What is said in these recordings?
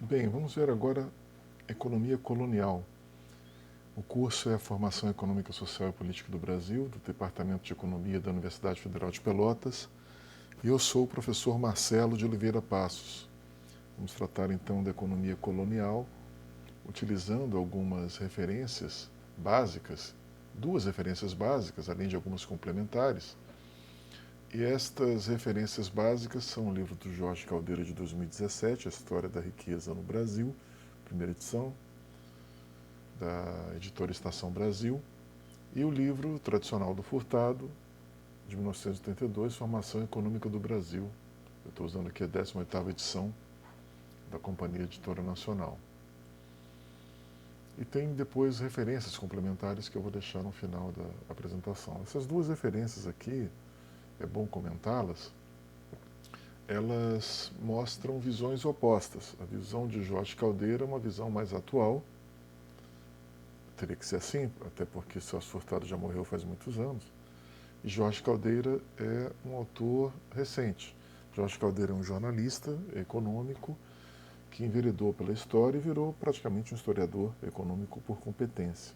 Bem, vamos ver agora Economia Colonial. O curso é a Formação Econômica, Social e Política do Brasil, do Departamento de Economia da Universidade Federal de Pelotas, e eu sou o professor Marcelo de Oliveira Passos. Vamos tratar então da economia colonial, utilizando algumas referências básicas, duas referências básicas, além de algumas complementares. E estas referências básicas são o livro do Jorge Caldeira de 2017, A História da Riqueza no Brasil, primeira edição, da editora Estação Brasil, e o livro tradicional do Furtado, de 1982, Formação Econômica do Brasil. Eu estou usando aqui a 18ª edição da Companhia Editora Nacional. E tem depois referências complementares que eu vou deixar no final da apresentação. Essas duas referências aqui, é bom comentá-las, elas mostram visões opostas. A visão de Jorge Caldeira é uma visão mais atual, teria que ser assim, até porque Celso Furtado já morreu faz muitos anos, e Jorge Caldeira é um autor recente. Jorge Caldeira é um jornalista econômico que enveredou pela história e virou praticamente um historiador econômico por competência,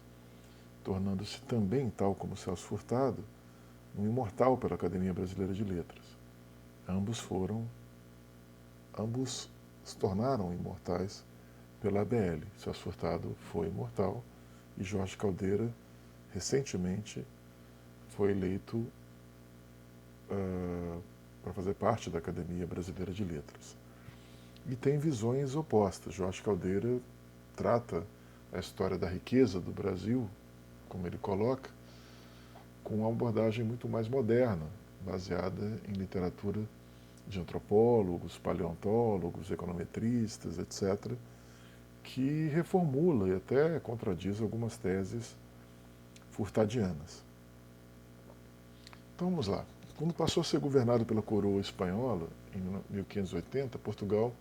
tornando-se também, tal como Celso Furtado, um imortal pela Academia Brasileira de Letras. Ambos se tornaram imortais pela ABL. Celso Furtado foi imortal e Jorge Caldeira, recentemente, foi eleito para fazer parte da Academia Brasileira de Letras. E tem visões opostas. Jorge Caldeira trata a história da riqueza do Brasil, como ele coloca, com uma abordagem muito mais moderna, baseada em literatura de antropólogos, paleontólogos, econometristas, etc., que reformula e até contradiz algumas teses furtadianas. Então vamos lá. Quando passou a ser governado pela coroa espanhola, em 1580, Portugal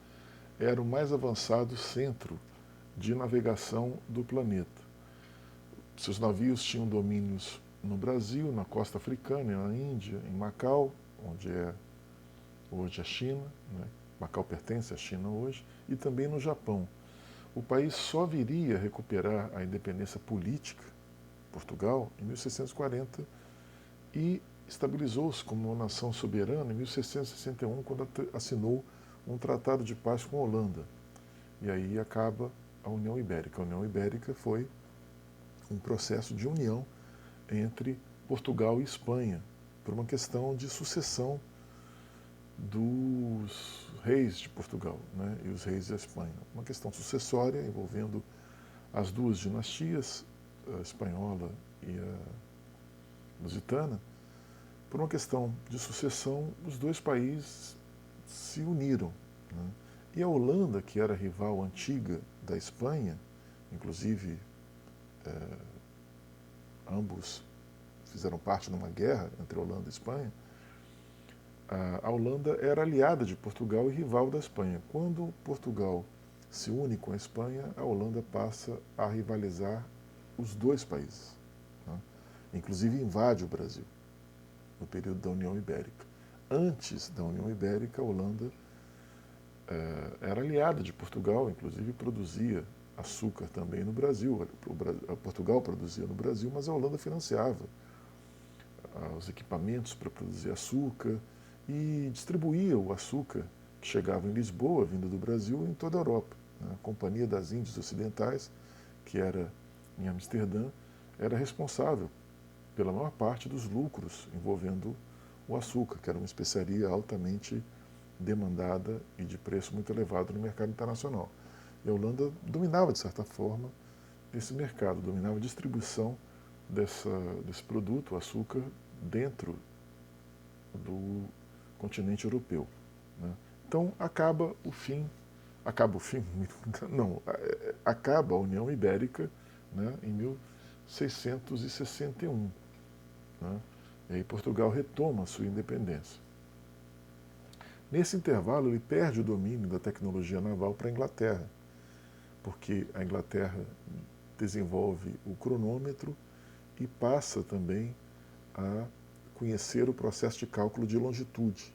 era o mais avançado centro de navegação do planeta. Seus navios tinham domínios no Brasil, na costa africana, na Índia, em Macau, onde é hoje a China, né? Macau pertence à China hoje, e também no Japão. O país só viria a recuperar a independência política, Portugal, em 1640 e estabilizou-se como uma nação soberana em 1661, quando assinou um tratado de paz com a Holanda. E aí acaba a União Ibérica. A União Ibérica foi um processo de união entre Portugal e Espanha, por uma questão de sucessão dos reis de Portugal, né, e os reis da Espanha. Uma questão sucessória envolvendo as duas dinastias, a espanhola e a lusitana. Por uma questão de sucessão, os dois países se uniram, né? E a Holanda, que era rival antiga da Espanha, inclusive ambos fizeram parte de uma guerra entre Holanda e Espanha, a Holanda era aliada de Portugal e rival da Espanha. Quando Portugal se une com a Espanha, a Holanda passa a rivalizar os dois países, né? Inclusive invade o Brasil no período da União Ibérica. Antes da União Ibérica, a Holanda era aliada de Portugal, inclusive produzia açúcar também no Brasil. Portugal produzia no Brasil, mas a Holanda financiava os equipamentos para produzir açúcar e distribuía o açúcar que chegava em Lisboa, vindo do Brasil, em toda a Europa. A Companhia das Índias Ocidentais, que era em Amsterdã, era responsável pela maior parte dos lucros envolvendo o açúcar, que era uma especiaria altamente demandada e de preço muito elevado no mercado internacional. E a Holanda dominava, de certa forma, esse mercado, dominava a distribuição desse produto, o açúcar, dentro do continente europeu, né? Então acaba a União Ibérica, né, em 1661, né? E aí Portugal retoma a sua independência. Nesse intervalo, ele perde o domínio da tecnologia naval para a Inglaterra, porque a Inglaterra desenvolve o cronômetro e passa também a conhecer o processo de cálculo de longitude.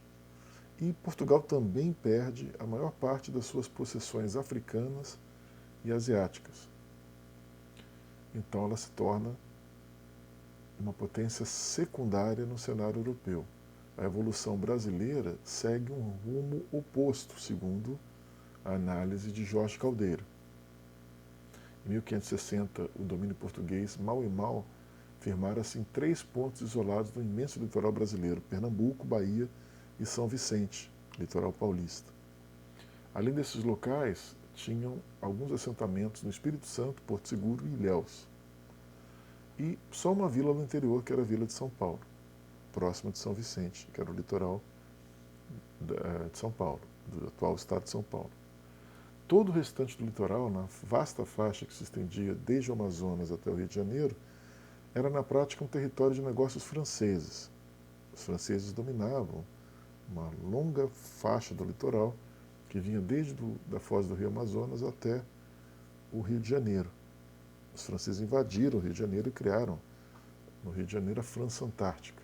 E Portugal também perde a maior parte das suas possessões africanas e asiáticas. Então ela se torna uma potência secundária no cenário europeu. A evolução brasileira segue um rumo oposto, segundo a análise de Jorge Caldeira. Em 1560, o domínio português, mal e mal, firmara-se em 3 pontos isolados do imenso litoral brasileiro: Pernambuco, Bahia e São Vicente, litoral paulista. Além desses locais, tinham alguns assentamentos no Espírito Santo, Porto Seguro e Ilhéus. E só uma vila no interior, que era a Vila de São Paulo, próxima de São Vicente, que era o litoral de São Paulo, do atual estado de São Paulo. Todo o restante do litoral, na vasta faixa que se estendia desde o Amazonas até o Rio de Janeiro, era na prática um território de negócios franceses. Os franceses dominavam uma longa faixa do litoral que vinha desde da foz do Rio Amazonas até o Rio de Janeiro. Os franceses invadiram o Rio de Janeiro e criaram no Rio de Janeiro a França Antártica.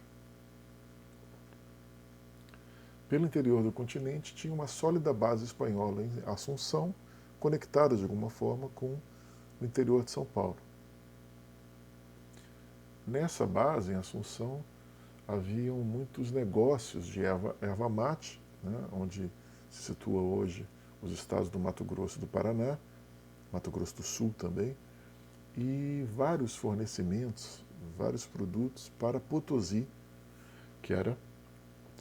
Pelo interior do continente tinha uma sólida base espanhola em Assunção, conectada de alguma forma com o interior de São Paulo. Nessa base, em Assunção, haviam muitos negócios de erva mate, né, onde se situa hoje os estados do Mato Grosso e do Paraná, Mato Grosso do Sul também, e vários fornecimentos, vários produtos para Potosí, que era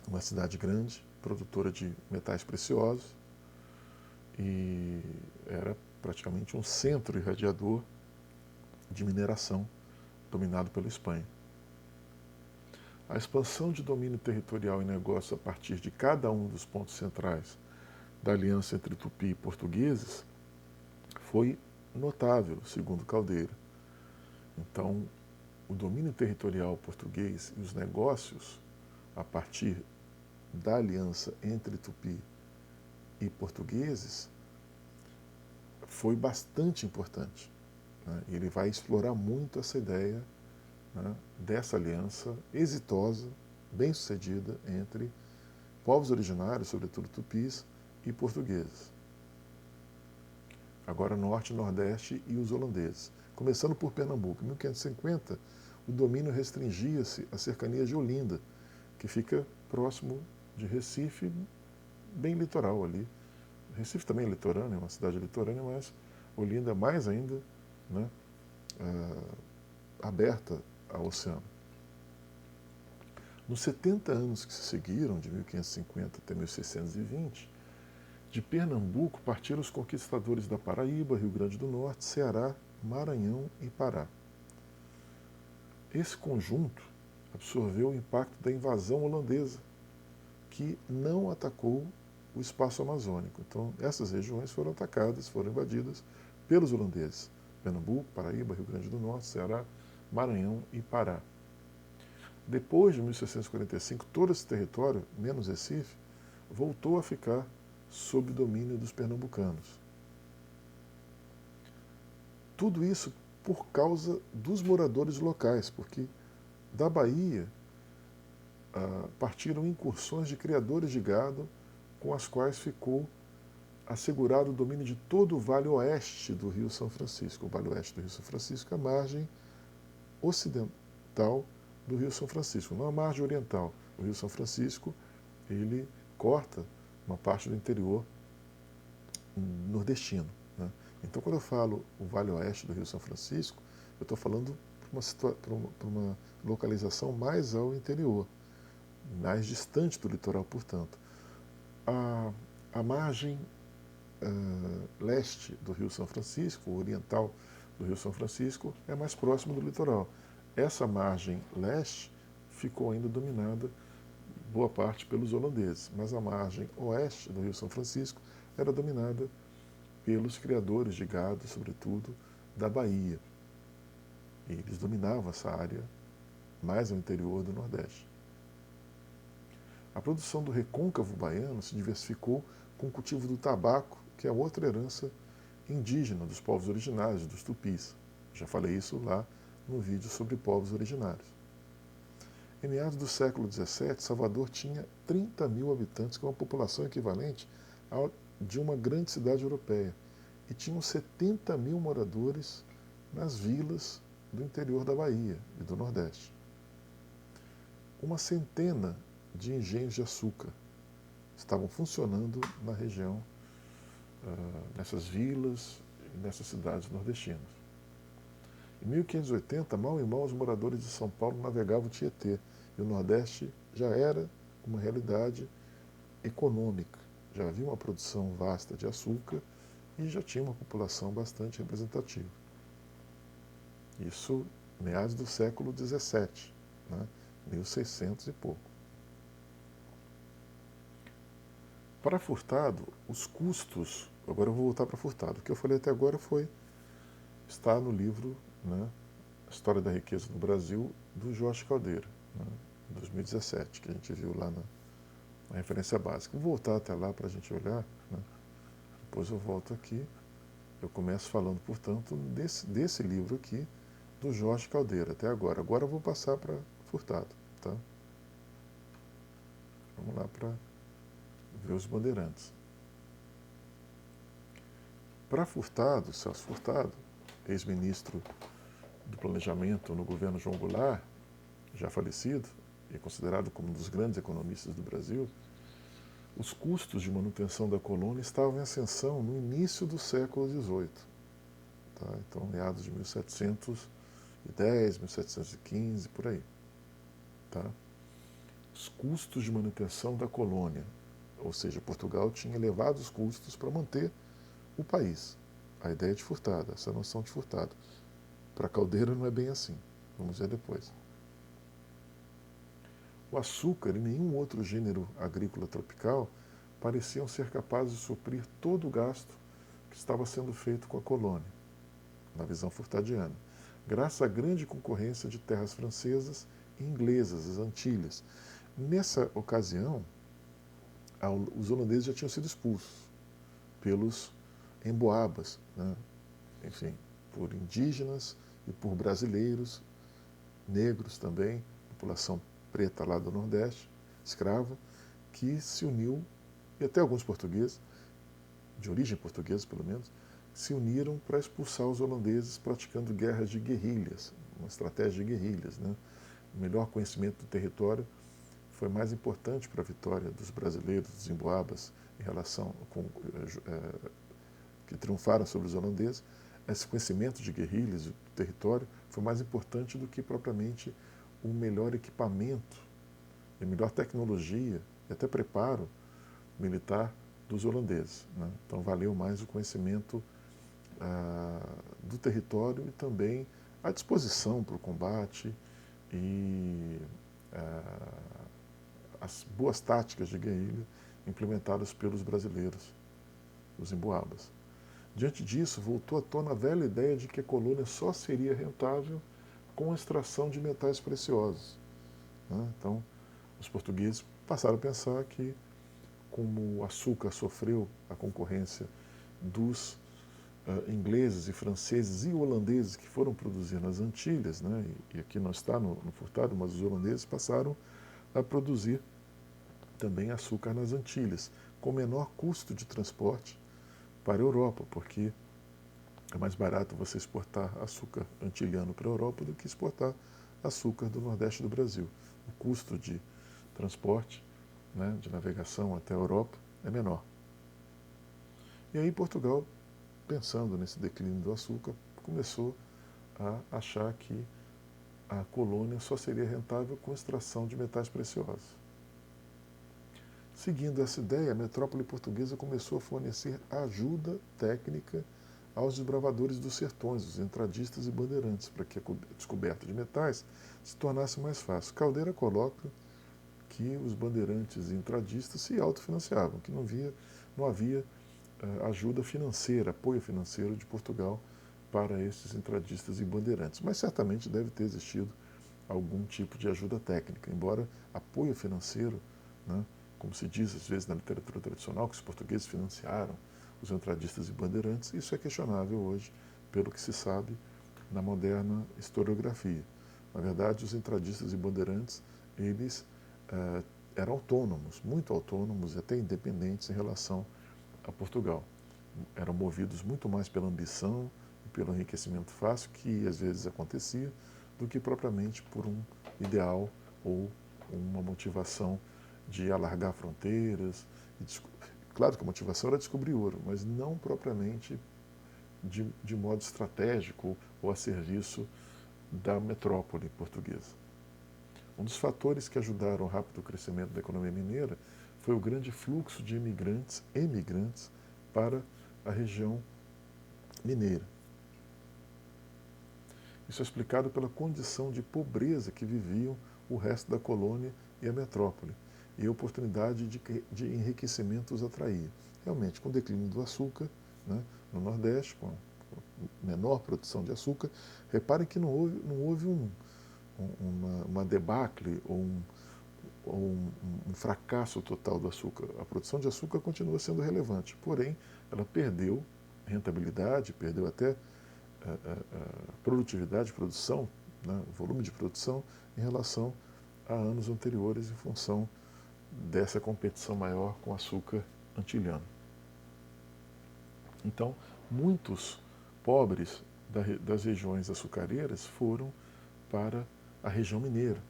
uma cidade grande, produtora de metais preciosos, e era praticamente um centro irradiador de mineração dominado pela Espanha. A expansão de domínio territorial e negócio a partir de cada um dos pontos centrais da aliança entre Tupi e portugueses foi notável, segundo Caldeira. Então, o domínio territorial português e os negócios a partir da aliança entre Tupi e portugueses foi bastante importante, né? Ele vai explorar muito essa ideia, né, dessa aliança exitosa, bem-sucedida entre povos originários, sobretudo tupis, e portugueses. Agora Norte, Nordeste e os holandeses. Começando por Pernambuco. Em 1550, o domínio restringia-se às cercanias de Olinda, que fica próximo de Recife, bem litoral ali. Recife também é litorâneo, é uma cidade litorânea, mas Olinda mais ainda, né, aberta ao oceano. Nos 70 anos que se seguiram, de 1550 até 1620, de Pernambuco partiram os conquistadores da Paraíba, Rio Grande do Norte, Ceará, Maranhão e Pará. Esse conjunto absorveu o impacto da invasão holandesa, que não atacou o espaço amazônico. Então, essas regiões foram atacadas, foram invadidas pelos holandeses. Pernambuco, Paraíba, Rio Grande do Norte, Ceará, Maranhão e Pará. Depois de 1645, todo esse território, menos Recife, voltou a ficar sob domínio dos pernambucanos. Tudo isso por causa dos moradores locais, porque da Bahia partiram incursões de criadores de gado, com as quais ficou assegurado o domínio de todo o vale oeste do Rio São Francisco. O vale oeste do Rio São Francisco é a margem ocidental do Rio São Francisco, não a margem oriental. O Rio São Francisco, ele corta uma parte do interior nordestino, né? Então, quando eu falo o Vale Oeste do Rio São Francisco, eu estou falando para uma localização mais ao interior, mais distante do litoral, portanto. A margem leste do Rio São Francisco, oriental do Rio São Francisco, é mais próximo do litoral. Essa margem leste ficou ainda dominada, boa parte, pelos holandeses, mas a margem oeste do Rio São Francisco era dominada pelos criadores de gado, sobretudo da Bahia. E eles dominavam essa área mais ao interior do Nordeste. A produção do recôncavo baiano se diversificou com o cultivo do tabaco, que é outra herança indígena dos povos originários, dos tupis. Já falei isso lá no vídeo sobre povos originários. Em meados do século XVII, Salvador tinha 30 mil habitantes, que é uma população equivalente de uma grande cidade europeia. E tinham 70 mil moradores nas vilas do interior da Bahia e do Nordeste. Uma centena de engenhos de açúcar estavam funcionando na região, nessas vilas e nessas cidades nordestinas. Em 1580, mal e mal, os moradores de São Paulo navegavam o Tietê, e o Nordeste já era uma realidade econômica. Já havia uma produção vasta de açúcar e já tinha uma população bastante representativa. Isso meados do século XVII, né? 1600 e pouco. Para Furtado, os custos... Agora eu vou voltar para Furtado. O que eu falei até agora está no livro, né, A História da Riqueza no Brasil, do Jorge Caldeira, né, 2017, que a gente viu lá na referência básica. Vou voltar até lá para a gente olhar, né, depois eu volto aqui. Eu começo falando, portanto, desse livro aqui, do Jorge Caldeira, até agora. Agora eu vou passar para Furtado. Tá? Vamos lá para ver os bandeirantes. Para Furtado, Celso Furtado, ex-ministro do Planejamento no governo João Goulart, já falecido e considerado como um dos grandes economistas do Brasil, os custos de manutenção da colônia estavam em ascensão no início do século XVIII. Tá? Então, meados de 1710, 1715, por aí. Tá? Os custos de manutenção da colônia, ou seja, Portugal tinha elevados custos para manter o país. A ideia de Furtado, essa noção de Furtado. Para Caldeira não é bem assim. Vamos ver depois. O açúcar e nenhum outro gênero agrícola tropical pareciam ser capazes de suprir todo o gasto que estava sendo feito com a colônia, na visão furtadiana, graças à grande concorrência de terras francesas e inglesas, as Antilhas. Nessa ocasião, os holandeses já tinham sido expulsos pelos emboabas, né? Enfim, por indígenas e por brasileiros, negros também, população preta lá do Nordeste, escrava, que se uniu, e até alguns portugueses, de origem portuguesa pelo menos, se uniram para expulsar os holandeses praticando guerras de guerrilhas, uma estratégia de guerrilhas. Né? O melhor conhecimento do território foi mais importante para a vitória dos brasileiros, dos emboabas, em relação com que triunfaram sobre os holandeses. Esse conhecimento de guerrilhas do território foi mais importante do que propriamente o melhor equipamento, a melhor tecnologia e até preparo militar dos holandeses. Né? Então valeu mais o conhecimento do território e também a disposição para o combate e as boas táticas de guerrilha implementadas pelos brasileiros, os emboabas. Diante disso, voltou à tona a velha ideia de que a colônia só seria rentável com a extração de metais preciosos. Né? Então, os portugueses passaram a pensar que, como o açúcar sofreu a concorrência dos ingleses e franceses e holandeses que foram produzir nas Antilhas, né? E aqui não está no Furtado, mas os holandeses passaram a produzir também açúcar nas Antilhas, com menor custo de transporte para a Europa, porque é mais barato você exportar açúcar antilhano para a Europa do que exportar açúcar do Nordeste do Brasil. O custo de transporte, né, de navegação até a Europa é menor. E aí Portugal, pensando nesse declínio do açúcar, começou a achar que a colônia só seria rentável com extração de metais preciosos. Seguindo essa ideia, a metrópole portuguesa começou a fornecer ajuda técnica aos desbravadores dos sertões, os entradistas e bandeirantes, para que a descoberta de metais se tornasse mais fácil. Caldeira coloca que os bandeirantes e entradistas se autofinanciavam, que não havia ajuda financeira, apoio financeiro de Portugal para esses entradistas e bandeirantes. Mas certamente deve ter existido algum tipo de ajuda técnica, embora apoio financeiro, né, como se diz às vezes na literatura tradicional, que os portugueses financiaram os entradistas e bandeirantes, isso é questionável hoje, pelo que se sabe na moderna historiografia. Na verdade, os entradistas e bandeirantes eles eram autônomos, muito autônomos e até independentes em relação a Portugal. Eram movidos muito mais pela ambição e pelo enriquecimento fácil, que às vezes acontecia, do que propriamente por um ideal ou uma motivação de alargar fronteiras. Claro que a motivação era descobrir ouro, mas não propriamente de modo estratégico ou a serviço da metrópole portuguesa. Um dos fatores que ajudaram o rápido crescimento da economia mineira foi o grande fluxo de emigrantes para a região mineira. Isso é explicado pela condição de pobreza que viviam o resto da colônia e a metrópole, e a oportunidade de enriquecimento os atraía. Realmente, com o declínio do açúcar, né, no Nordeste, com a menor produção de açúcar, reparem que não houve uma debacle ou um fracasso total do açúcar. A produção de açúcar continua sendo relevante, porém, ela perdeu rentabilidade, perdeu até produtividade, produção, né, volume de produção, em relação a anos anteriores, em função dessa competição maior com o açúcar antiliano. Então, muitos pobres das regiões açucareiras foram para a região mineira,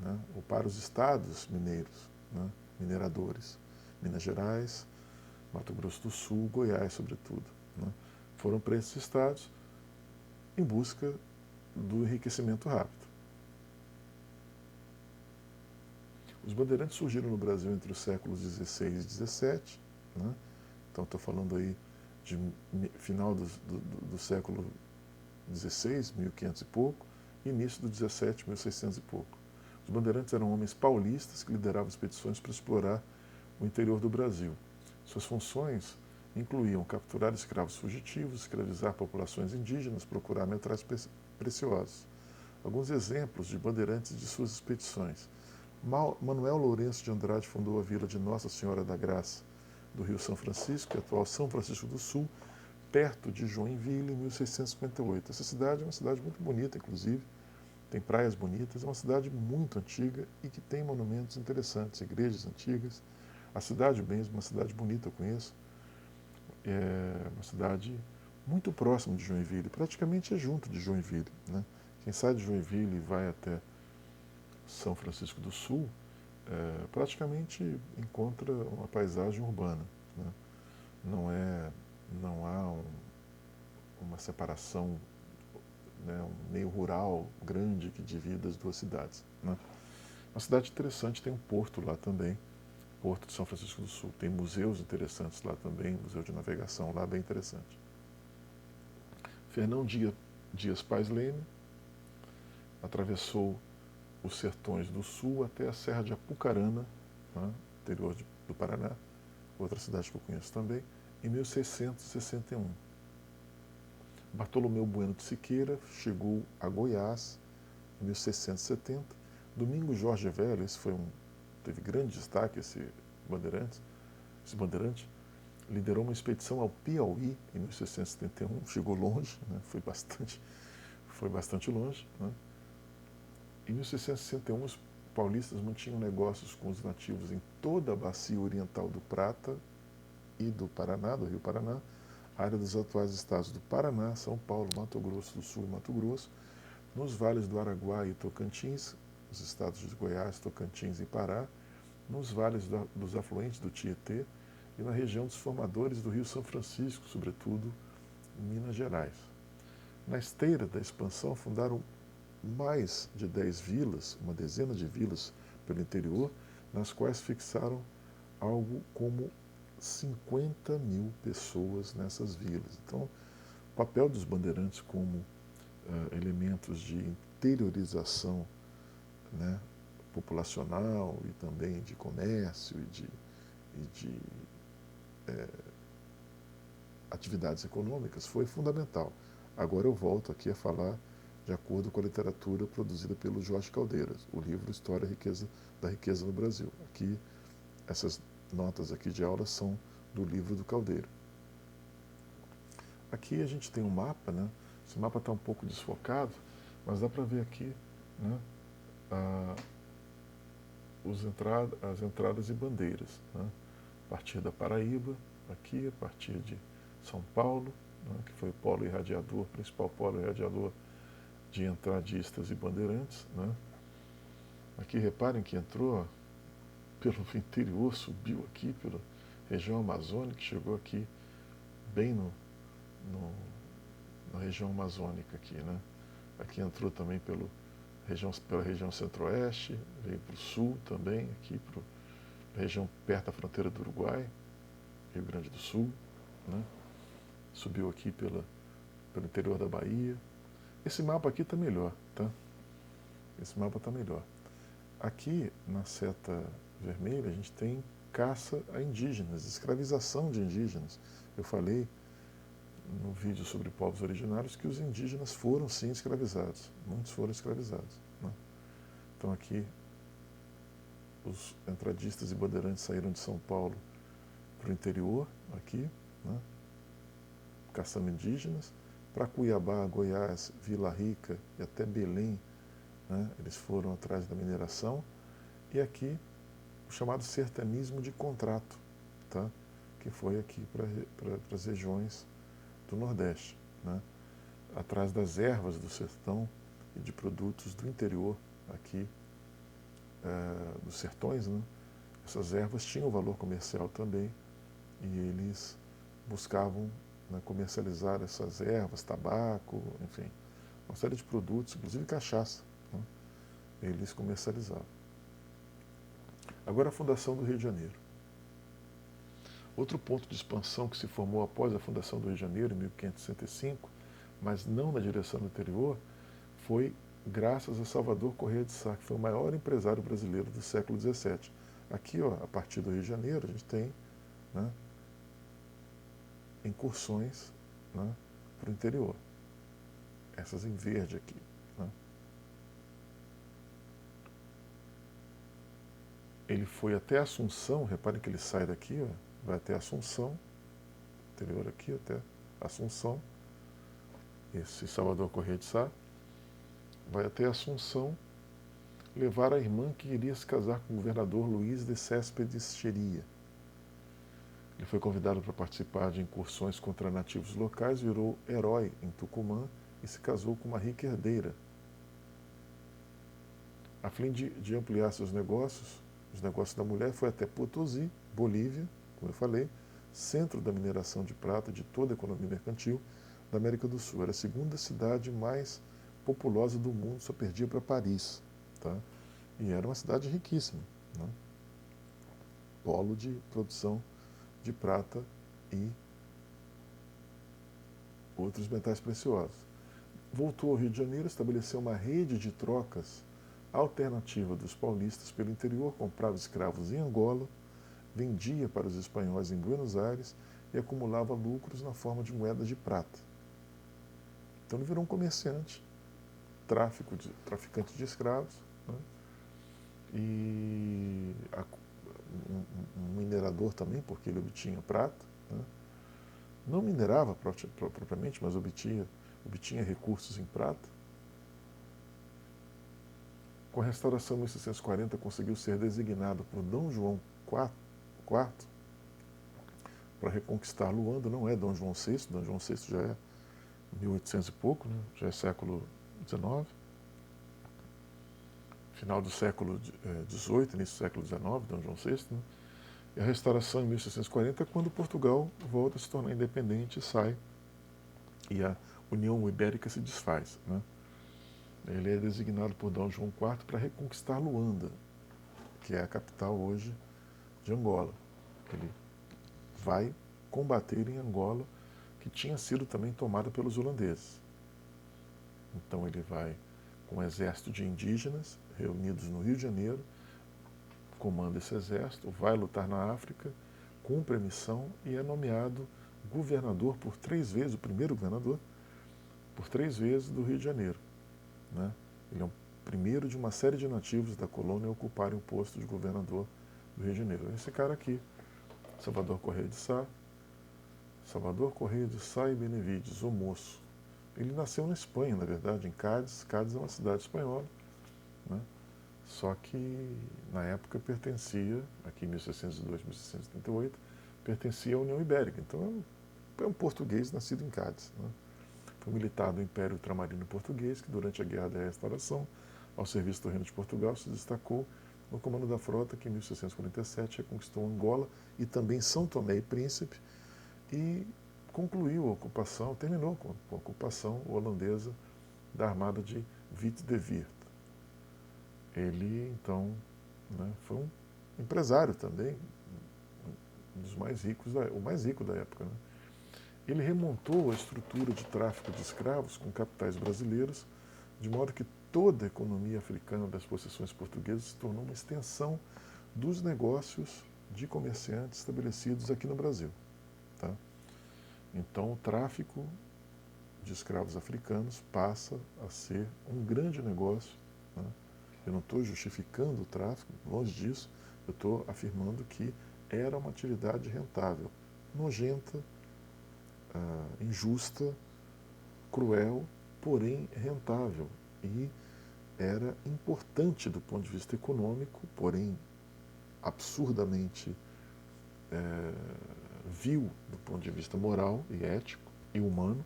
né, ou para os estados mineiros, né, mineradores. Minas Gerais, Mato Grosso do Sul, Goiás, sobretudo. Né, foram para esses estados em busca do enriquecimento rápido. Os bandeirantes surgiram no Brasil entre os séculos XVI e XVII, né? Então estou falando aí de final do século XVI, 1500 e pouco, e início do XVII, 1600 e pouco. Os bandeirantes eram homens paulistas que lideravam expedições para explorar o interior do Brasil. Suas funções incluíam capturar escravos fugitivos, escravizar populações indígenas, procurar metais preciosos. Alguns exemplos de bandeirantes de suas expedições. Manuel Lourenço de Andrade fundou a vila de Nossa Senhora da Graça, do Rio São Francisco, atual São Francisco do Sul, perto de Joinville, em 1658. Essa cidade é uma cidade muito bonita, inclusive, tem praias bonitas, é uma cidade muito antiga e que tem monumentos interessantes, igrejas antigas. A cidade mesmo, uma cidade bonita, eu conheço, é uma cidade muito próxima de Joinville, praticamente é junto de Joinville. Né? Quem sai de Joinville e vai até São Francisco do Sul, praticamente encontra uma paisagem urbana. Né? Não há uma separação, né, um meio rural grande que divida as duas cidades. Né? Uma cidade interessante, tem um porto lá também, Porto de São Francisco do Sul. Tem museus interessantes lá também, museu de navegação lá, bem interessante. Fernão Dias Pais Leme atravessou os sertões do sul até a Serra de Apucarana, né, interior do Paraná, outra cidade que eu conheço também, em 1661. Bartolomeu Bueno de Siqueira chegou a Goiás em 1670. Domingos Jorge Velho, teve grande destaque, esse bandeirante, liderou uma expedição ao Piauí em 1671, chegou longe, né, foi bastante longe. Né. Em 1661, os paulistas mantinham negócios com os nativos em toda a bacia oriental do Prata e do Paraná, do Rio Paraná, área dos atuais estados do Paraná, São Paulo, Mato Grosso do Sul e Mato Grosso, nos vales do Araguaia e Tocantins, os estados de Goiás, Tocantins e Pará, nos vales dos afluentes do Tietê e na região dos formadores do Rio São Francisco, sobretudo em Minas Gerais. Na esteira da expansão, fundaram mais de 10 vilas, uma dezena de vilas pelo interior, nas quais fixaram algo como 50.000 pessoas nessas vilas. Então, o papel dos bandeirantes como elementos de interiorização, né, populacional e também de comércio e de atividades econômicas foi fundamental. Agora eu volto aqui a falar de acordo com a literatura produzida pelo Jorge Caldeiras, o livro História da Riqueza no Brasil. Aqui, essas notas aqui de aula são do livro do Caldeira. Aqui a gente tem um mapa, né? Esse mapa está um pouco desfocado, mas dá para ver aqui, né, as entradas e bandeiras, né? A partir da Paraíba, aqui, a partir de São Paulo, né? Que foi o polo irradiador, principal polo irradiador de entradistas e bandeirantes, né? Aqui reparem que entrou pelo interior, subiu aqui pela região amazônica, chegou aqui bem no, na região amazônica aqui, né? Aqui entrou também pela região centro-oeste, veio para o sul também, aqui para a região perto da fronteira do Uruguai, Rio Grande do Sul, né? Subiu aqui pelo interior da Bahia. Esse mapa aqui está melhor, tá? Esse mapa está melhor. Aqui, na seta vermelha, a gente tem caça a indígenas, escravização de indígenas. Eu falei no vídeo sobre povos originários que os indígenas foram sim escravizados. Muitos foram escravizados, né? Então aqui, os entradistas e bandeirantes saíram de São Paulo para o interior, aqui, né? Caçando indígenas. Para Cuiabá, Goiás, Vila Rica e até Belém, né? Eles foram atrás da mineração. E aqui, o chamado sertanismo de contrato, tá? Que foi aqui para as regiões do Nordeste, né? Atrás das ervas do sertão e de produtos do interior aqui, dos sertões, né? Essas ervas tinham valor comercial também e eles buscavam, né, comercializar essas ervas, tabaco, enfim, uma série de produtos, inclusive cachaça, né? Eles comercializavam. Agora a fundação do Rio de Janeiro. Outro ponto de expansão que se formou após a fundação do Rio de Janeiro, em 1565, mas não na direção do interior, foi graças a Salvador Corrêa de Sá, que foi o maior empresário brasileiro do século XVII. Aqui, ó, a partir do Rio de Janeiro, a gente tem, né, incursões, né, para o interior. Essas em verde aqui, né. Ele foi até Assunção, reparem que ele sai daqui, ó, vai até Assunção, interior aqui até Assunção, esse Salvador Corrêa de Sá, vai até Assunção levar a irmã que iria se casar com o governador Luiz de Céspedes Cheria. Ele foi convidado para participar de incursões contra nativos locais, virou herói em Tucumã e se casou com uma rica herdeira. A fim de ampliar seus negócios, os negócios da mulher, foi até Potosí, Bolívia, como eu falei, centro da mineração de prata de toda a economia mercantil da América do Sul. Era a segunda cidade mais populosa do mundo, só perdia para Paris, tá? E era uma cidade riquíssima, né? Polo de produção de prata e outros metais preciosos. Voltou ao Rio de Janeiro, estabeleceu uma rede de trocas alternativa dos paulistas pelo interior, comprava escravos em Angola, vendia para os espanhóis em Buenos Aires e acumulava lucros na forma de moedas de prata. Então ele virou um comerciante, traficante de escravos, né? E um minerador também, porque ele obtinha prata, né? Não minerava propriamente, mas obtinha recursos em prata. Com a restauração em 1640, conseguiu ser designado por Dom João IV para reconquistar Luanda. Não é Dom João VI, Dom João VI já é 1800 e pouco, né? Já é século XIX. Final do século XVIII, início do século XIX, Dom João VI, né? E a restauração em 1640 é quando Portugal volta a se tornar independente e sai, e a União Ibérica se desfaz, né? Ele é designado por Dom João IV para reconquistar Luanda, que é a capital hoje de Angola. Ele vai combater em Angola, que tinha sido também tomada pelos holandeses. Então ele vai com um exército de indígenas reunidos no Rio de Janeiro, comanda esse exército, vai lutar na África, cumpre a missão e é nomeado governador por 3 vezes, o primeiro governador, por 3 vezes do Rio de Janeiro, né? Ele é o primeiro de uma série de nativos da colônia a ocuparem o posto de governador do Rio de Janeiro. Esse cara aqui, Salvador Corrêa de Sá, e Benevides, o moço. Ele nasceu na Espanha, na verdade, em Cádiz. Cádiz é uma cidade espanhola, né? Só que, na época, pertencia, aqui em 1602, 1638, pertencia à União Ibérica. Então, é um português nascido em Cádiz. Né? Foi militar do Império Ultramarino Português, que durante a Guerra da Restauração, ao serviço do Reino de Portugal, se destacou no comando da frota que, em 1647, reconquistou Angola e também São Tomé e Príncipe e concluiu a ocupação, terminou com a ocupação holandesa da Armada de Witte de Weert. Ele, então, né, foi um empresário também, um dos mais ricos, o mais rico da época. Né? Ele remontou a estrutura de tráfico de escravos com capitais brasileiros, de modo que toda a economia africana das possessões portuguesas se tornou uma extensão dos negócios de comerciantes estabelecidos aqui no Brasil. Tá? Então, o tráfico de escravos africanos passa a ser um grande negócio. Né? Eu não estou justificando o tráfico, longe disso, eu estou afirmando que era uma atividade rentável, nojenta, injusta, cruel, porém rentável. E era importante do ponto de vista econômico, porém absurdamente vil do ponto de vista moral e ético e humano,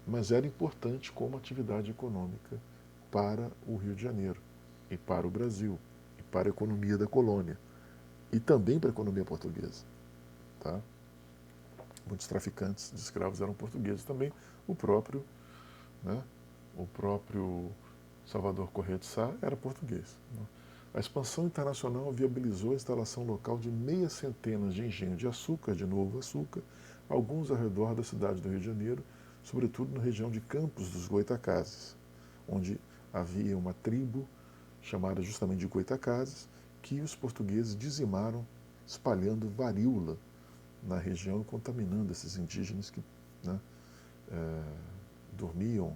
mas era importante como atividade econômica para o Rio de Janeiro e para o Brasil e para a economia da colônia e também para a economia portuguesa. Tá? Muitos traficantes de escravos eram portugueses também. O próprio Salvador Corrêa de Sá era português. Né? A expansão internacional viabilizou a instalação local de meia centena de engenhos de açúcar, de novo açúcar, alguns ao redor da cidade do Rio de Janeiro, sobretudo na região de Campos dos Goitacazes, onde havia uma tribo chamada justamente de Goitacazes, que os portugueses dizimaram, espalhando varíola na região, contaminando esses indígenas que dormiam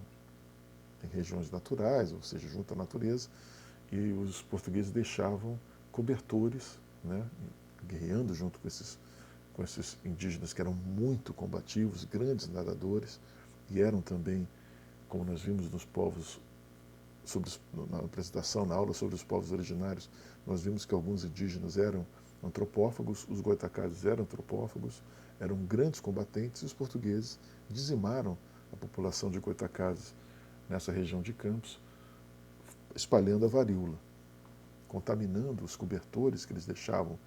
em regiões naturais, ou seja, junto à natureza, e os portugueses deixavam cobertores, né, guerreando junto com esses indígenas que eram muito combativos, grandes nadadores, e eram também, como nós vimos nos povos, na apresentação, na aula sobre os povos originários, nós vimos que alguns indígenas eram antropófagos, os goitacazes eram antropófagos, eram grandes combatentes, e os portugueses dizimaram a população de Goitacazes nessa região de Campos, espalhando a varíola, contaminando os cobertores que eles deixavam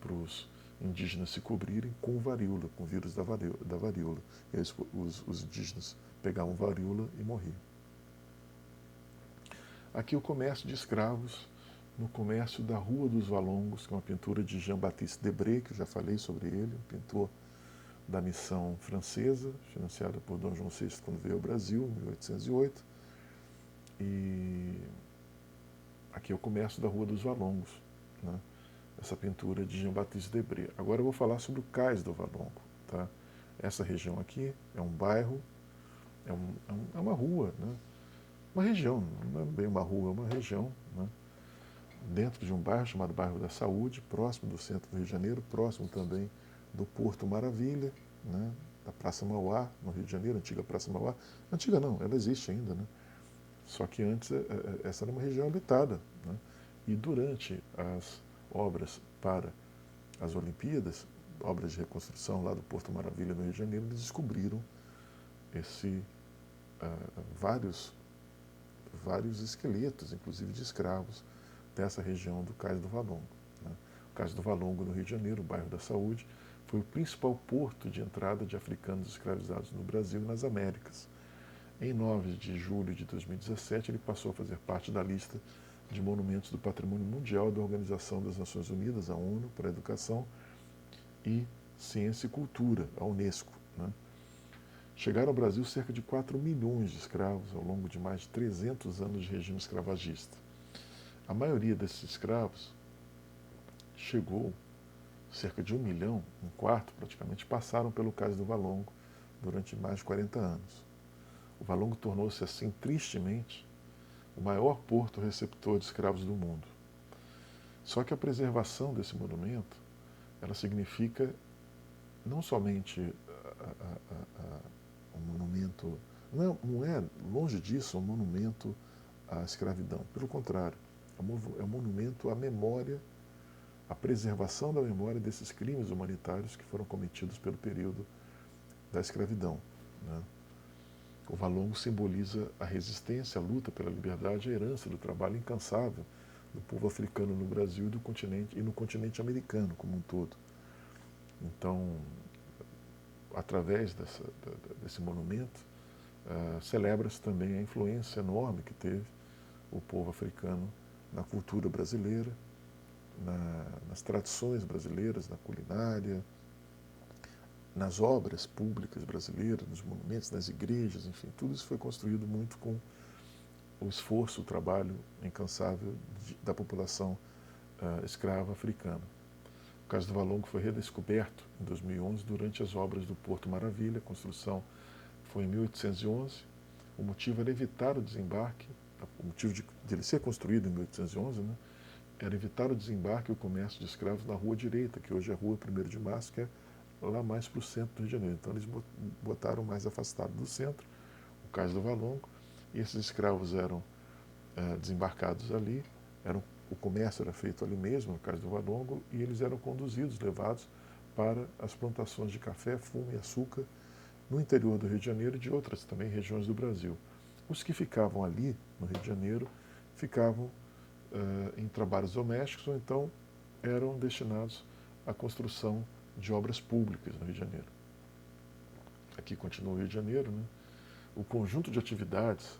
para os indígenas se cobrirem com varíola, com o vírus da varíola. E aí os indígenas pegavam varíola e morriam. Aqui o comércio de escravos, no comércio da Rua dos Valongos, que é uma pintura de Jean-Baptiste Debré, que eu já falei sobre ele, um pintor da missão francesa, financiada por Dom João VI quando veio ao Brasil, em 1808. E aqui é o comércio da Rua dos Valongos, né? Essa pintura de Jean-Baptiste Debré. Agora eu vou falar sobre o Cais do Valongo. Tá? Essa região aqui é um bairro, é uma rua, né? Uma região, não é bem uma rua, é uma região, né? Dentro de um bairro chamado Bairro da Saúde, próximo do centro do Rio de Janeiro, próximo também do Porto Maravilha, né? Da Praça Mauá, no Rio de Janeiro, antiga Praça Mauá. Antiga não, ela existe ainda, né? Só que antes essa era uma região habitada. Né? E durante as obras para as Olimpíadas, obras de reconstrução lá do Porto Maravilha, no Rio de Janeiro, eles descobriram vários esqueletos, inclusive de escravos, dessa região do Cais do Valongo. Né? O Cais do Valongo, no Rio de Janeiro, o bairro da Saúde, foi o principal porto de entrada de africanos escravizados no Brasil e nas Américas. Em 9 de julho de 2017, ele passou a fazer parte da lista de monumentos do Patrimônio Mundial da Organização das Nações Unidas, a ONU, para a Educação e Ciência e Cultura, a Unesco. Né? Chegaram ao Brasil cerca de 4 milhões de escravos ao longo de mais de 300 anos de regime escravagista. A maioria desses escravos chegou, cerca de 1 milhão, um quarto praticamente, passaram pelo Cais do Valongo durante mais de 40 anos. O Valongo tornou-se, assim, tristemente, o maior porto receptor de escravos do mundo. Só que a preservação desse monumento, ela significa não somente um monumento, não é longe disso um monumento à escravidão. Pelo contrário, é um monumento à memória, à preservação da memória desses crimes humanitários que foram cometidos pelo período da escravidão, né? O valongo simboliza a resistência, a luta pela liberdade, a herança do trabalho incansável do povo africano no Brasil e no continente americano como um todo. Então, através desse monumento, celebra-se também a influência enorme que teve o povo africano na cultura brasileira, nas tradições brasileiras, na culinária, nas obras públicas brasileiras, nos monumentos, nas igrejas, enfim, tudo isso foi construído muito com o esforço, o trabalho incansável da população escrava africana. O caso do Valongo foi redescoberto em 2011 durante as obras do Porto Maravilha. A construção foi em 1811. O motivo era evitar o desembarque, o motivo de ele ser construído em 1811, né, era evitar o desembarque e o comércio de escravos na Rua Direita, que hoje é a Rua 1º de Março, que é lá mais para o centro do Rio de Janeiro. Então eles botaram mais afastado do centro, o Cais do Valongo, e esses escravos eram desembarcados ali, o comércio era feito ali mesmo, no Cais do Valongo, e eles eram conduzidos, levados para as plantações de café, fumo e açúcar no interior do Rio de Janeiro e de outras também regiões do Brasil. Os que ficavam ali, no Rio de Janeiro, ficavam em trabalhos domésticos ou então eram destinados à construção de obras públicas no Rio de Janeiro. Aqui continua o Rio de Janeiro, né? O conjunto de atividades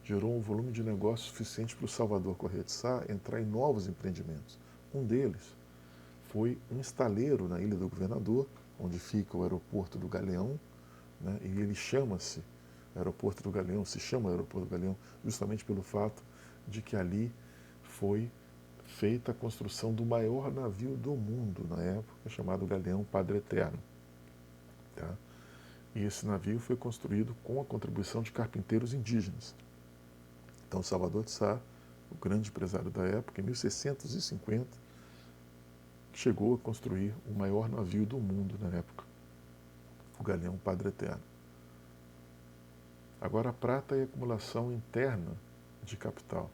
gerou um volume de negócio suficiente para o Salvador Corrêa de Sá entrar em novos empreendimentos. Um deles foi um estaleiro na Ilha do Governador, onde fica o aeroporto do Galeão, né? E ele chama-se Aeroporto do Galeão, se chama Aeroporto do Galeão justamente pelo fato de que ali foi feita a construção do maior navio do mundo na época, chamado Galeão Padre Eterno. Tá? E esse navio foi construído com a contribuição de carpinteiros indígenas. Então, Salvador de Sá, o grande empresário da época, em 1650, chegou a construir o maior navio do mundo na época, o Galeão Padre Eterno. Agora, a prata e a acumulação interna de capital.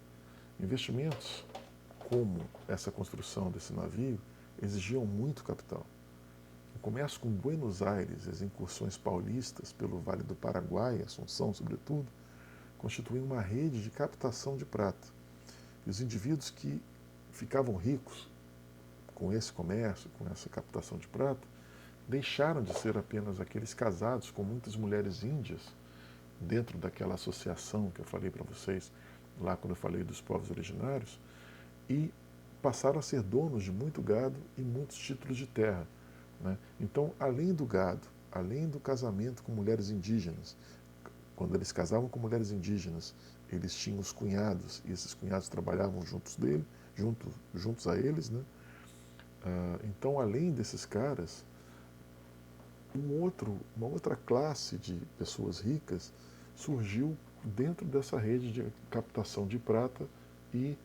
Investimentos como essa construção desse navio exigiam muito capital. O comércio com Buenos Aires, as incursões paulistas pelo Vale do Paraguai, Assunção sobretudo, constituíam uma rede de captação de prata. E os indivíduos que ficavam ricos com esse comércio, com essa captação de prata, deixaram de ser apenas aqueles casados com muitas mulheres índias, dentro daquela associação que eu falei para vocês, lá quando eu falei dos povos originários, e passaram a ser donos de muito gado e muitos títulos de terra, né? Então, além do gado, além do casamento com mulheres indígenas, quando eles casavam com mulheres indígenas, eles tinham os cunhados, e esses cunhados trabalhavam juntos a eles, né? Então, além desses caras, uma outra classe de pessoas ricas surgiu dentro dessa rede de captação de prata e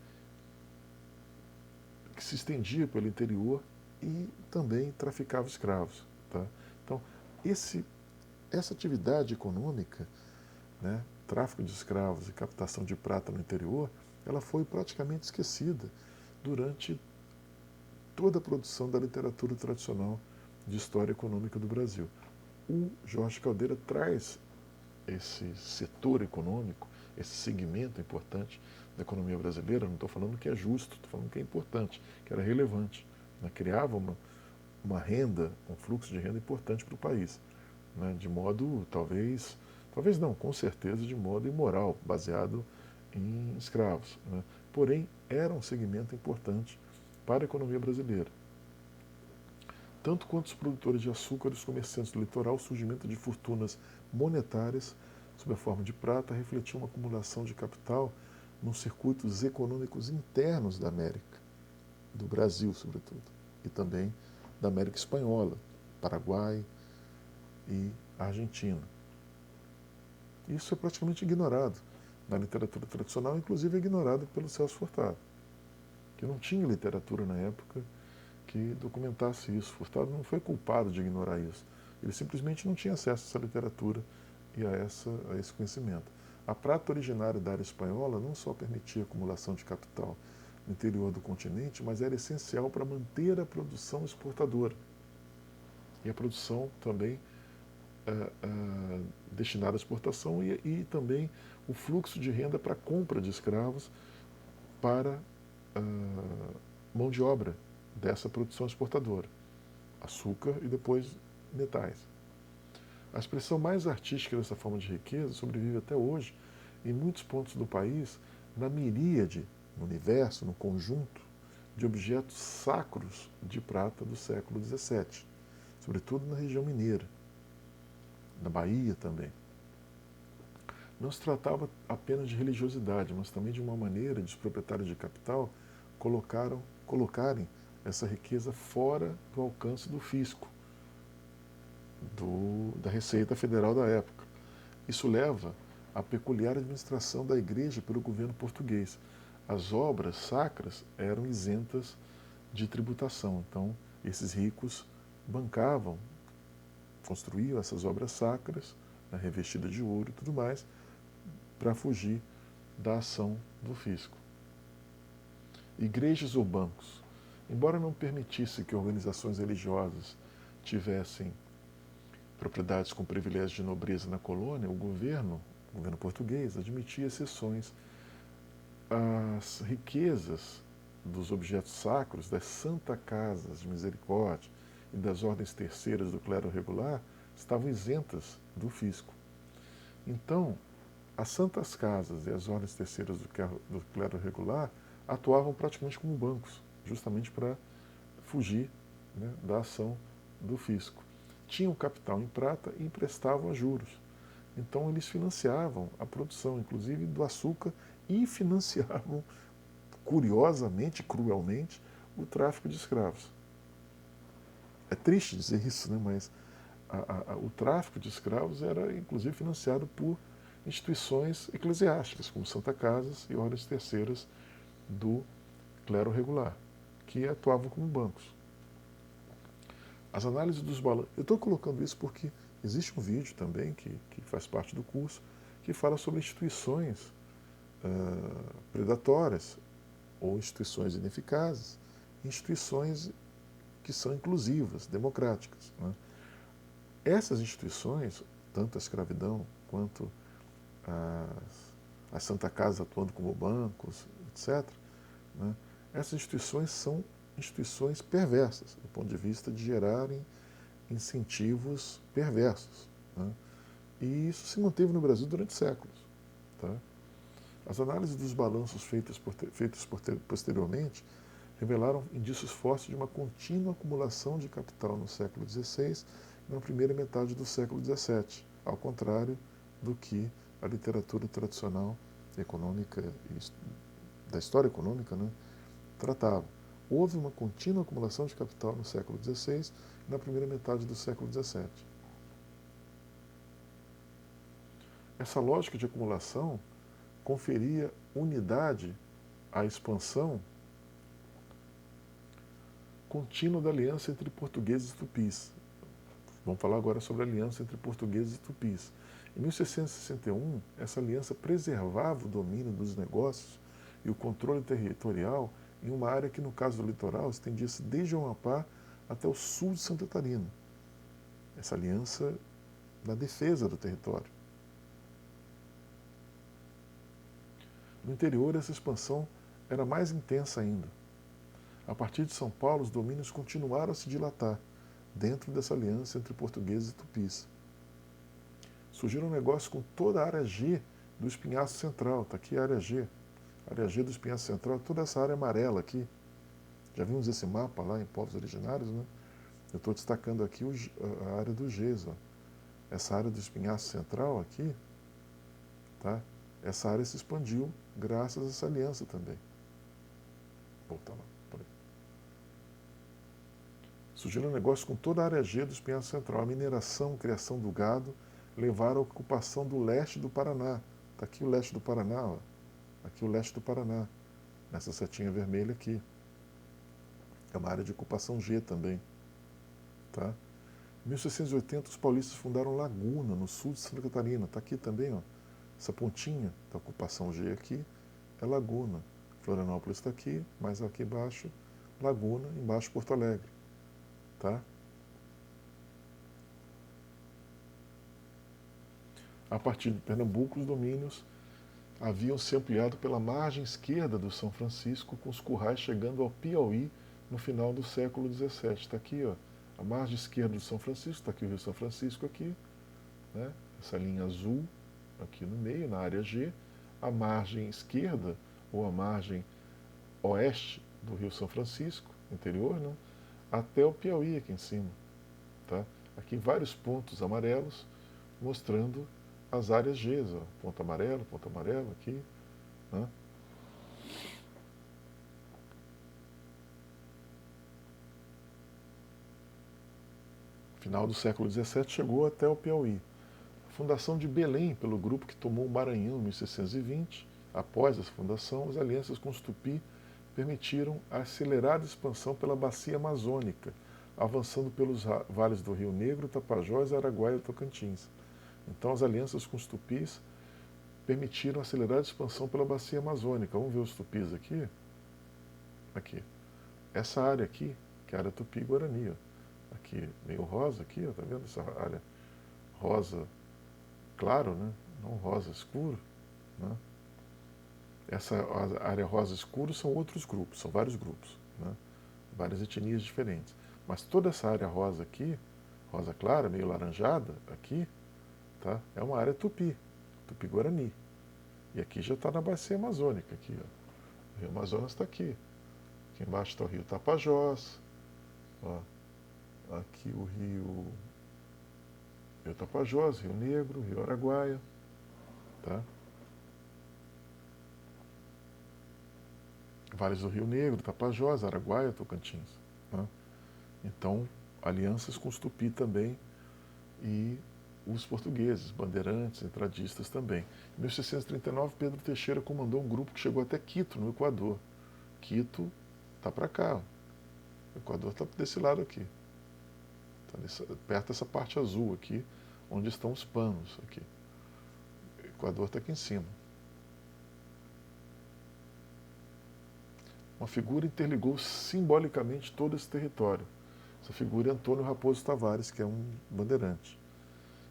que se estendia pelo interior e também traficava escravos. Tá? Então, essa atividade econômica, né, tráfico de escravos e captação de prata no interior, ela foi praticamente esquecida durante toda a produção da literatura tradicional de história econômica do Brasil. O Jorge Caldeira traz esse setor econômico, esse segmento importante da economia brasileira. Não estou falando que é justo, estou falando que é importante, que era relevante, né? Criava uma renda, um fluxo de renda importante para o país, né? De modo, talvez não, com certeza de modo imoral, baseado em escravos, né? Porém, era um segmento importante para a economia brasileira. Tanto quanto os produtores de açúcar e os comerciantes do litoral, o surgimento de fortunas monetárias sob a forma de prata refletiu uma acumulação de capital nos circuitos econômicos internos da América, do Brasil sobretudo, e também da América Espanhola, Paraguai e Argentina. Isso é praticamente ignorado na literatura tradicional, inclusive ignorado pelo Celso Furtado, que não tinha literatura na época que documentasse isso. Furtado não foi culpado de ignorar isso. Ele simplesmente não tinha acesso a essa literatura e a esse conhecimento. A prata originária da área espanhola não só permitia a acumulação de capital, no interior do continente, mas era essencial para manter a produção exportadora. E a produção também destinada à exportação e também o fluxo de renda para a compra de escravos para mão de obra dessa produção exportadora. Açúcar e depois metais. A expressão mais artística dessa forma de riqueza sobrevive até hoje em muitos pontos do país, na miríade, no universo, no conjunto de objetos sacros de prata do século XVII, sobretudo na região mineira, na Bahia também. Não se tratava apenas de religiosidade, mas também de uma maneira de os proprietários de capital colocarem essa riqueza fora do alcance do fisco, da Receita Federal da época. Isso leva à peculiar administração da igreja pelo governo português. As obras sacras eram isentas de tributação, então esses ricos bancavam, construíam essas obras sacras, revestidas de ouro e tudo mais, para fugir da ação do fisco. Igrejas ou bancos. Embora não permitisse que organizações religiosas tivessem propriedades com privilégios de nobreza na colônia, o governo português, admitia exceções. As riquezas dos objetos sacros, das Santa Casas de Misericórdia e das ordens terceiras do clero regular estavam isentas do fisco. Então, as Santas Casas e as ordens terceiras do clero regular atuavam praticamente como bancos, justamente para fugir, né, da ação do fisco. Tinham capital em prata e emprestavam a juros. Então eles financiavam a produção, inclusive do açúcar, e financiavam, curiosamente, cruelmente, o tráfico de escravos. É triste dizer isso, né? Mas o tráfico de escravos era, inclusive, financiado por instituições eclesiásticas, como Santa Casas e ordens terceiras do clero regular, que atuavam como bancos. As análises dos balanços. Eu estou colocando isso porque existe um vídeo também, que faz parte do curso, que fala sobre instituições predatórias, ou instituições ineficazes, instituições que são inclusivas, democráticas. Né? Essas instituições, tanto a escravidão quanto as Santa Casa atuando como bancos, etc., né? Essas instituições são instituições perversas, do ponto de vista de gerarem incentivos perversos. Né? E isso se manteve no Brasil durante séculos. Tá? As análises dos balanços feitas posteriormente revelaram indícios fortes de uma contínua acumulação de capital no século XVI e na primeira metade do século XVII, ao contrário do que a literatura tradicional econômica da história econômica, né, tratava. Houve uma contínua acumulação de capital no século XVI e na primeira metade do século XVII. Essa lógica de acumulação conferia unidade à expansão contínua da aliança entre portugueses e tupis. Vamos falar agora sobre a aliança entre portugueses e tupis. Em 1661, essa aliança preservava o domínio dos negócios e o controle territorial em uma área que, no caso do litoral, estendia-se desde o Amapá até o sul de Santa Catarina. Essa aliança na defesa do território. No interior, essa expansão era mais intensa ainda. A partir de São Paulo, os domínios continuaram a se dilatar dentro dessa aliança entre portugueses e tupis. Surgiram negócios com toda a área G do Espinhaço Central. Está aqui a área G. A área G do Espinhaço Central, toda essa área amarela aqui. Já vimos esse mapa lá em povos originários, né? Eu estou destacando aqui a área do Gs. Ó. Essa área do Espinhaço Central aqui, tá? Essa área se expandiu graças a essa aliança também. Voltar lá. Surgiram negócios com toda a área G do Espinhaço Central. A mineração, a criação do gado levaram à ocupação do leste do Paraná. Está aqui o leste do Paraná, ó. Aqui o leste do Paraná, nessa setinha vermelha aqui. É uma área de ocupação G também. Tá? Em 1680, os paulistas fundaram Laguna, no sul de Santa Catarina. Está aqui também, ó. Essa pontinha da ocupação G aqui é Laguna. Florianópolis está aqui, mais aqui embaixo, Laguna, embaixo Porto Alegre. Tá? A partir de Pernambuco, os domínios haviam se ampliado pela margem esquerda do São Francisco, com os currais chegando ao Piauí no final do século XVII. Está aqui, ó, a margem esquerda do São Francisco, está aqui o Rio São Francisco, aqui, né? Essa linha azul aqui no meio, na área G. A margem esquerda, ou a margem oeste do Rio São Francisco, interior, né? Até o Piauí aqui em cima. Tá? Aqui vários pontos amarelos mostrando as áreas G, ó. Ponto amarelo aqui. Né? Final do século XVII chegou até o Piauí. A fundação de Belém pelo grupo que tomou o Maranhão em 1620. Após essa fundação, as alianças com os Tupi permitiram a acelerada expansão pela bacia amazônica, avançando pelos vales do Rio Negro, Tapajós, Araguaia e Tocantins. Então, as alianças com os Tupis permitiram a acelerada expansão pela bacia amazônica. Vamos ver os Tupis aqui? Aqui. Essa área aqui, que é a área Tupi-Guarani. Aqui, meio rosa aqui, ó, tá vendo essa área rosa claro, né? Não rosa escuro, né? Essa área rosa escuro são outros grupos, são vários grupos, né? Várias etnias diferentes. Mas toda essa área rosa aqui, rosa clara, meio laranjada, aqui, tá? É uma área tupi, tupi-guarani. E aqui já está na bacia amazônica, aqui, ó. O Rio Amazonas está aqui. Aqui embaixo está o Rio Tapajós, ó. Aqui o Rio Tapajós, Rio Negro, Rio Araguaia, tá? Vales do Rio Negro, Tapajós, Araguaia, Tocantins. Né? Então, alianças com os Tupi também e os portugueses, bandeirantes, entradistas também. Em 1639, Pedro Teixeira comandou um grupo que chegou até Quito, no Equador. Quito está para cá. O Equador está desse lado aqui. Tá perto dessa parte azul aqui, onde estão os panos aqui. O Equador está aqui em cima. Uma figura interligou simbolicamente todo esse território. Essa figura é Antônio Raposo Tavares, que é um bandeirante.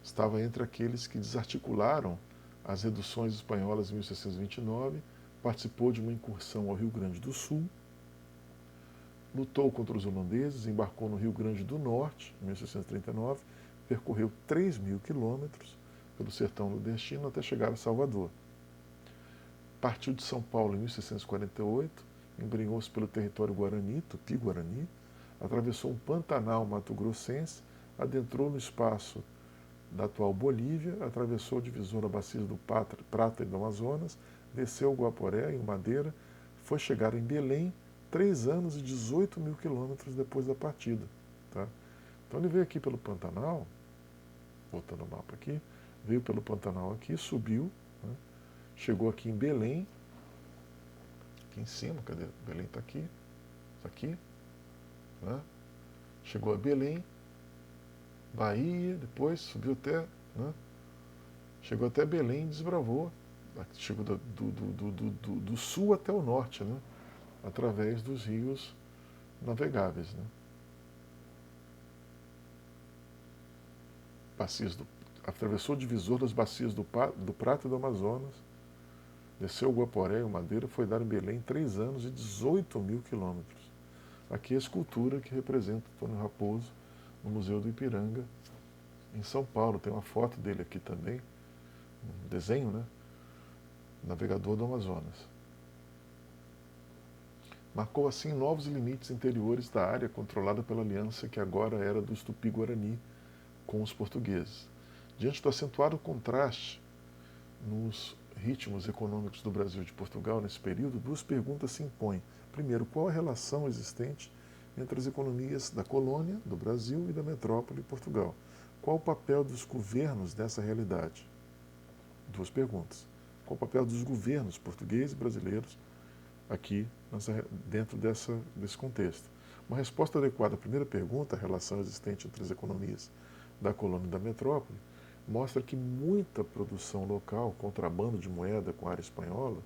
Estava entre aqueles que desarticularam as reduções espanholas em 1629, participou de uma incursão ao Rio Grande do Sul, lutou contra os holandeses, embarcou no Rio Grande do Norte, em 1639, percorreu 3.000 quilômetros pelo sertão nordestino até chegar a Salvador. Partiu de São Paulo em 1648, embrenhou-se pelo território Guarani, Tupi-Guarani, atravessou um Pantanal mato-grossense, adentrou no espaço da atual Bolívia, atravessou a divisora bacias do Prata e do Amazonas, desceu o Guaporé, em Madeira, foi chegar em Belém 3 anos e 18.000 quilômetros depois da partida. Tá? Então ele veio aqui pelo Pantanal, voltando o mapa aqui, veio pelo Pantanal aqui, subiu, né? Chegou aqui em Belém, aqui em cima, cadê? Belém está aqui, está aqui, né? Chegou a Belém, Bahia, depois subiu até, né? Chegou até Belém e desbravou, chegou do sul até o norte, né? Através dos rios navegáveis, né? Atravessou o divisor das bacias do Prata e do Amazonas, desceu o Guaporé e o Madeira, foi dar em Belém 3 anos e 18.000 quilômetros. Aqui a escultura que representa Antônio Raposo no Museu do Ipiranga, em São Paulo. Tem uma foto dele aqui também, um desenho, né? Navegador do Amazonas. Marcou assim novos limites interiores da área controlada pela aliança que agora era dos Tupi-Guarani com os portugueses. Diante do acentuado contraste nos ritmos econômicos do Brasil e de Portugal nesse período, 2 perguntas se impõem. Primeiro, qual a relação existente entre as economias da colônia, do Brasil e da metrópole Portugal? Qual o papel dos governos nessa realidade? 2 perguntas. Qual o papel dos governos portugueses e brasileiros aqui dentro desse contexto? Uma resposta adequada à primeira pergunta, a relação existente entre as economias da colônia e da metrópole, mostra que muita produção local, contrabando de moeda com a área espanhola,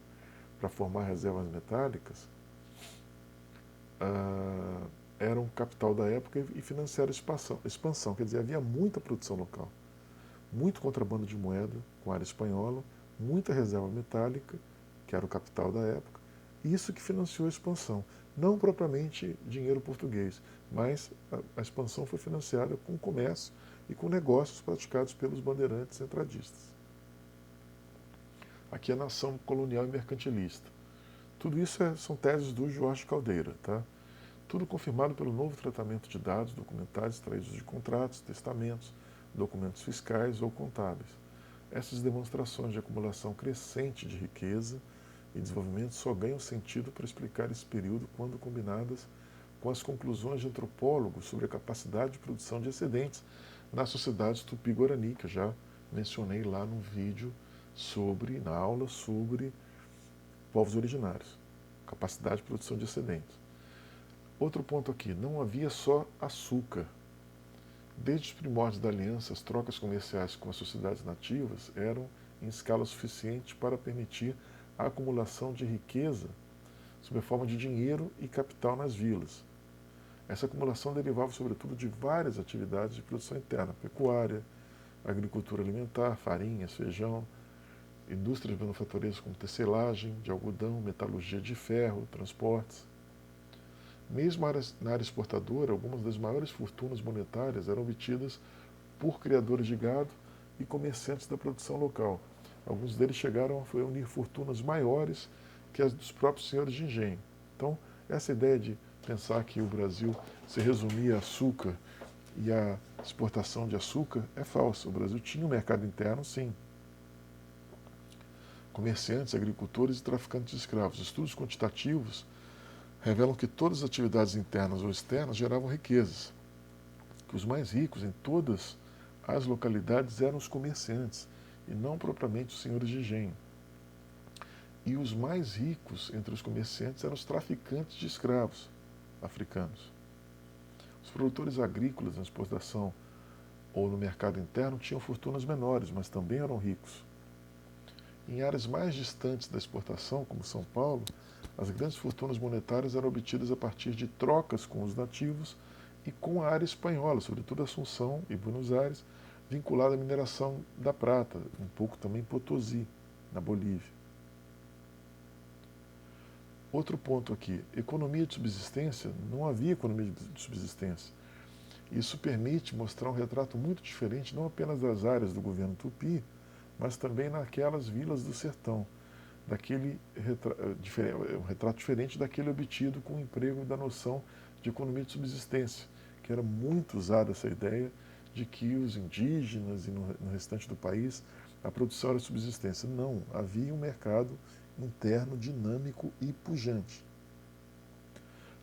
para formar reservas metálicas, eram capital da época e financiaram a expansão. Quer dizer, havia muita produção local, muito contrabando de moeda com a área espanhola, muita reserva metálica, que era o capital da época, e isso que financiou a expansão. Não propriamente dinheiro português, mas a expansão foi financiada com comércio e com negócios praticados pelos bandeirantes centradistas. Aqui é a nação colonial e mercantilista. Tudo isso são teses do Jorge Caldeira, tá? Tudo confirmado pelo novo tratamento de dados documentais extraídos de contratos, testamentos, documentos fiscais ou contábeis. Essas demonstrações de acumulação crescente de riqueza e desenvolvimento só ganham sentido para explicar esse período quando combinadas com as conclusões de antropólogos sobre a capacidade de produção de excedentes nas sociedades tupi-guarani, que eu já mencionei lá no vídeo na aula sobre povos originários. Capacidade de produção de excedentes. Outro ponto aqui, não havia só açúcar. Desde os primórdios da aliança, as trocas comerciais com as sociedades nativas eram em escala suficiente para permitir a acumulação de riqueza sob a forma de dinheiro e capital nas vilas. Essa acumulação derivava sobretudo de várias atividades de produção interna, pecuária, agricultura alimentar, farinhas, feijão, indústrias manufatureiras como tecelagem de algodão, metalurgia de ferro, transportes. Mesmo na área exportadora, algumas das maiores fortunas monetárias eram obtidas por criadores de gado e comerciantes da produção local. Alguns deles chegaram a unir fortunas maiores que as dos próprios senhores de engenho. Então, essa ideia de pensar que o Brasil se resumia a açúcar e a exportação de açúcar é falsa. O Brasil tinha um mercado interno, sim. Comerciantes, agricultores e traficantes de escravos. Estudos quantitativos revelam que todas as atividades internas ou externas geravam riquezas, que os mais ricos em todas as localidades eram os comerciantes e não propriamente os senhores de engenho. E os mais ricos entre os comerciantes eram os traficantes de escravos africanos. Os produtores agrícolas na exportação ou no mercado interno tinham fortunas menores, mas também eram ricos. Em áreas mais distantes da exportação, como São Paulo, as grandes fortunas monetárias eram obtidas a partir de trocas com os nativos e com a área espanhola, sobretudo Assunção e Buenos Aires, vinculada à mineração da prata, um pouco também Potosí, na Bolívia. Outro ponto aqui, economia de subsistência, não havia economia de subsistência. Isso permite mostrar um retrato muito diferente, não apenas das áreas do governo tupi, mas também naquelas vilas do sertão. Um retrato diferente daquele obtido com o emprego da noção de economia de subsistência, que era muito usada essa ideia de que os indígenas e no restante do país a produção era subsistência. Não, havia um mercado interno dinâmico e pujante.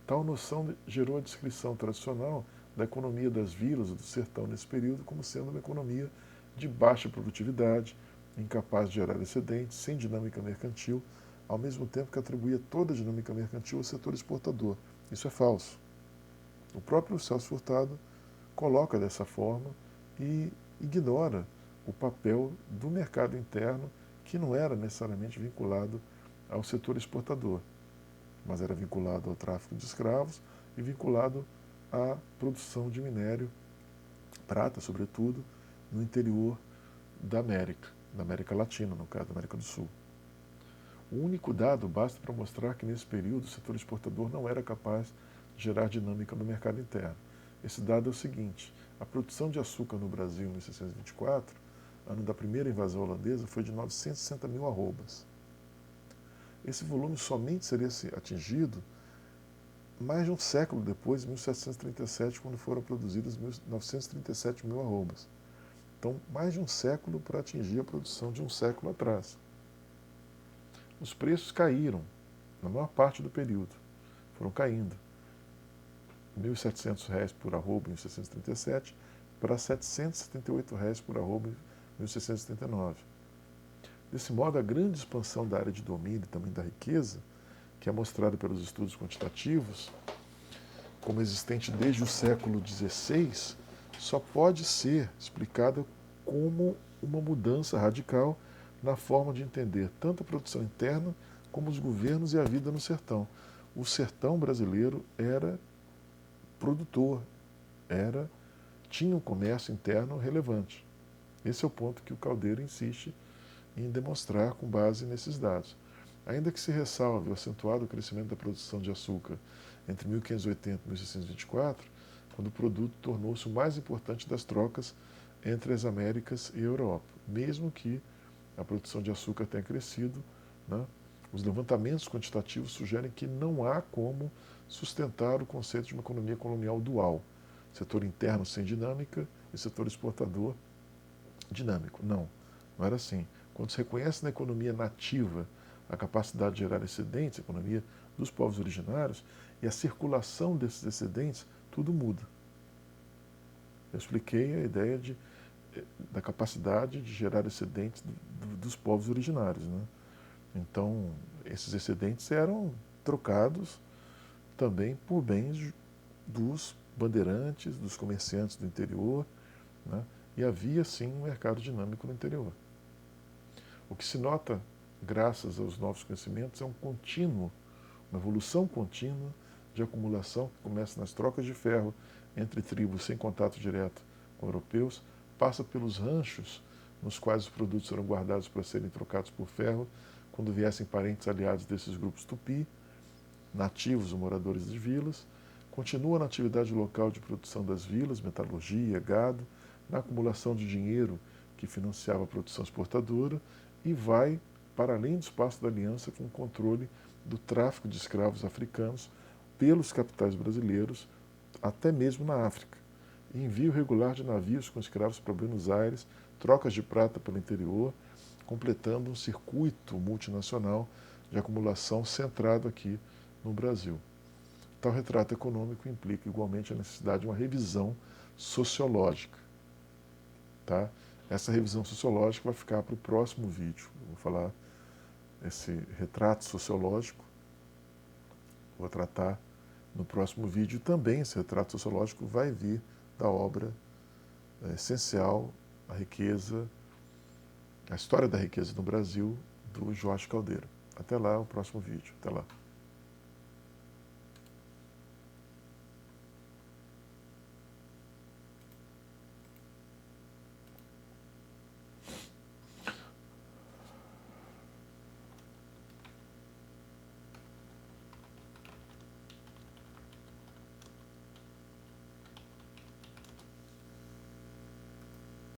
Tal noção gerou a descrição tradicional da economia das vilas e do sertão nesse período como sendo uma economia de baixa produtividade, incapaz de gerar excedentes, sem dinâmica mercantil, ao mesmo tempo que atribuía toda a dinâmica mercantil ao setor exportador. Isso é falso. O próprio Celso Furtado coloca dessa forma e ignora o papel do mercado interno, que não era necessariamente vinculado ao setor exportador, mas era vinculado ao tráfico de escravos e vinculado à produção de minério, prata, sobretudo, no interior da América Latina, no caso da América do Sul. O único dado basta para mostrar que nesse período o setor exportador não era capaz de gerar dinâmica no mercado interno. Esse dado é o seguinte: a produção de açúcar no Brasil em 1624, ano da primeira invasão holandesa, foi de 960 mil arrobas. Esse volume somente seria atingido mais de um século depois, em 1737, quando foram produzidas 937 mil arrobas. Então, mais de um século para atingir a produção de um século atrás. Os preços caíram, na maior parte do período, foram caindo. R$ 1.700 por arroba em 1637 para R$ 778 por arroba em 1679. Desse modo, a grande expansão da área de domínio e também da riqueza, que é mostrada pelos estudos quantitativos, como existente desde o século XVI, só pode ser explicada como uma mudança radical na forma de entender tanto a produção interna como os governos e a vida no sertão. O sertão brasileiro era produtor, tinha um comércio interno relevante. Esse é o ponto que o Caldeira insiste em demonstrar com base nesses dados. Ainda que se ressalve o acentuado crescimento da produção de açúcar entre 1580 e 1624, quando o produto tornou-se o mais importante das trocas entre as Américas e a Europa. Mesmo que a produção de açúcar tenha crescido, né, os levantamentos quantitativos sugerem que não há como sustentar o conceito de uma economia colonial dual, setor interno sem dinâmica e setor exportador dinâmico. Não era assim. Quando se reconhece na economia nativa a capacidade de gerar excedentes, a economia dos povos originários, e a circulação desses excedentes, tudo muda. Eu expliquei a ideia da capacidade de gerar excedentes dos povos originários, né? Então, esses excedentes eram trocados também por bens dos bandeirantes, dos comerciantes do interior, né? E havia, sim, um mercado dinâmico no interior. O que se nota, graças aos novos conhecimentos, é uma evolução contínua de acumulação que começa nas trocas de ferro entre tribos sem contato direto com europeus, passa pelos ranchos nos quais os produtos eram guardados para serem trocados por ferro quando viessem parentes aliados desses grupos tupi, nativos ou moradores de vilas, continua na atividade local de produção das vilas, metalurgia, gado, na acumulação de dinheiro que financiava a produção exportadora e vai para além do espaço da aliança com o controle do tráfico de escravos africanos pelos capitais brasileiros, até mesmo na África. E envio regular de navios com escravos para Buenos Aires, trocas de prata pelo interior, completando um circuito multinacional de acumulação centrado aqui no Brasil. Tal retrato econômico implica igualmente a necessidade de uma revisão sociológica. Tá? Essa revisão sociológica vai ficar para o próximo vídeo. Eu vou falar esse retrato sociológico, vou tratar no próximo vídeo. Também esse retrato sociológico vai vir da obra essencial, a riqueza, a história da riqueza no Brasil, do Jorge Caldeira. Até lá, o próximo vídeo. Até lá.